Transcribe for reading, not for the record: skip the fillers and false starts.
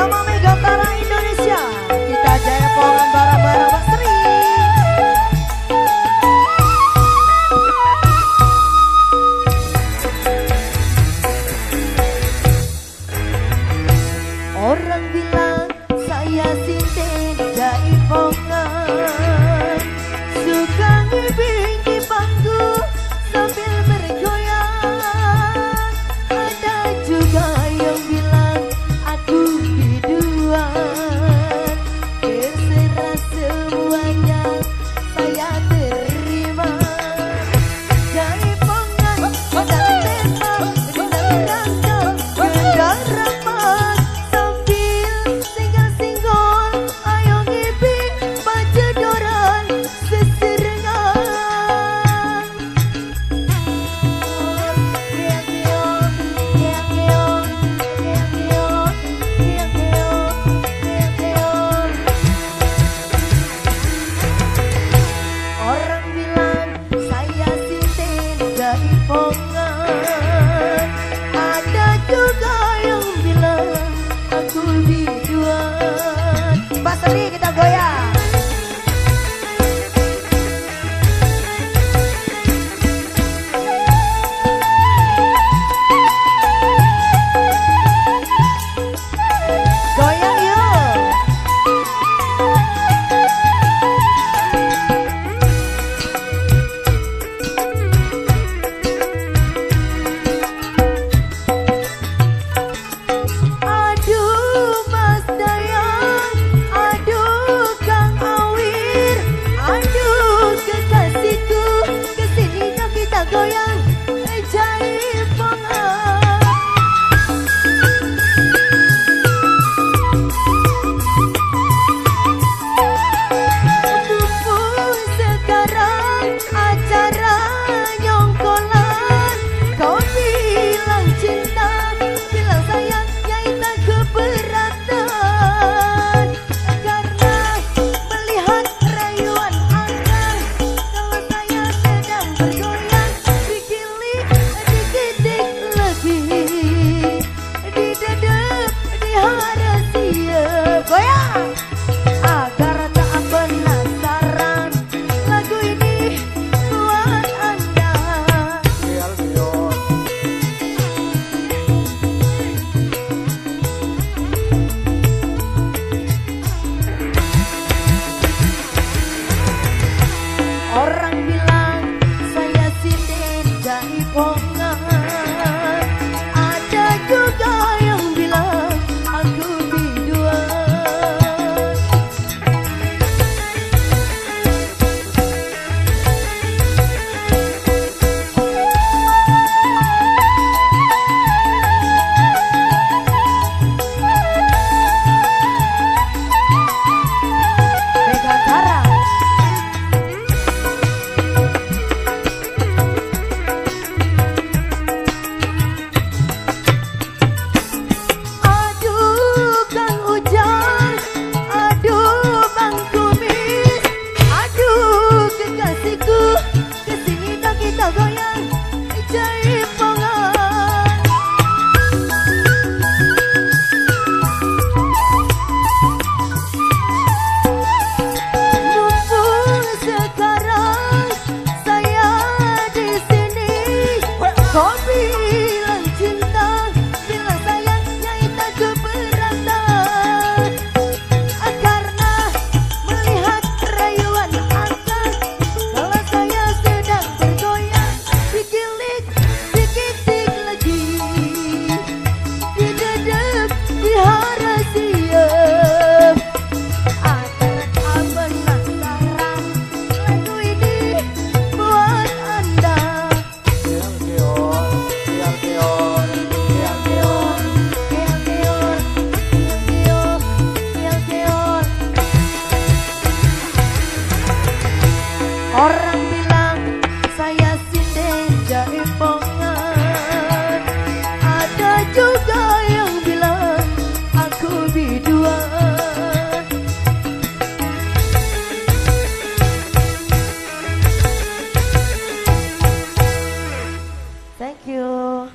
Mama Mega Utara Indonesia. Kita jaipongan bareng-bareng Pak Sri. Orang bilang saya sinten jaipongan, suka ngibing di panggung sambil bergoyang. Ada juga yang bilang aku biduan, terserah semuanya saya terima. Jaipongan gendang tembak, gendang rangkap, gendang rapat, sambil singgol-singgol ayo ngibing pajedoran seserengan. Orang bilang saya sinten jaipongan, ada juga yang bilang aku biduan. Pak Sri kita goyang. Goyang yuk. Aduh Mas Dayang, aduh Kang Awir, aduh kekasihku, kesini dong kita goyang jaipongan. Mumpung sekarang acara nyongkolan, kau bilang cinta, bilang sayang, nyai tak keberatan. Karena melihat rayuan Anda, kalau saya sedang bergoyang, dikilik, dikidik lagi, didedep, diharasia. Goyang! Agar tak penasaran, lagu ini buat Anda. Orang bilang saya sinten jaipongan, ada juga yang bilang aku biduan. Mega Utara. Aduh Kang Ujang, aduh Bang Kumis, aduh kekasihku, kesini dong kita goyang jaipongan. Mumpung sekarang saya di sini, kau bilang cinta, bilang sayang, nyai tak keberatan. Karena melihat rayuan Anda, kalau saya sedang bergoyang, dikilik, dikitik lagi, didedep, diharasia. Agar tak penasaran, lagu ini buat Anda. Orang bilang saya sinten jaipongan, ada juga yang bilang aku biduan. Thank you.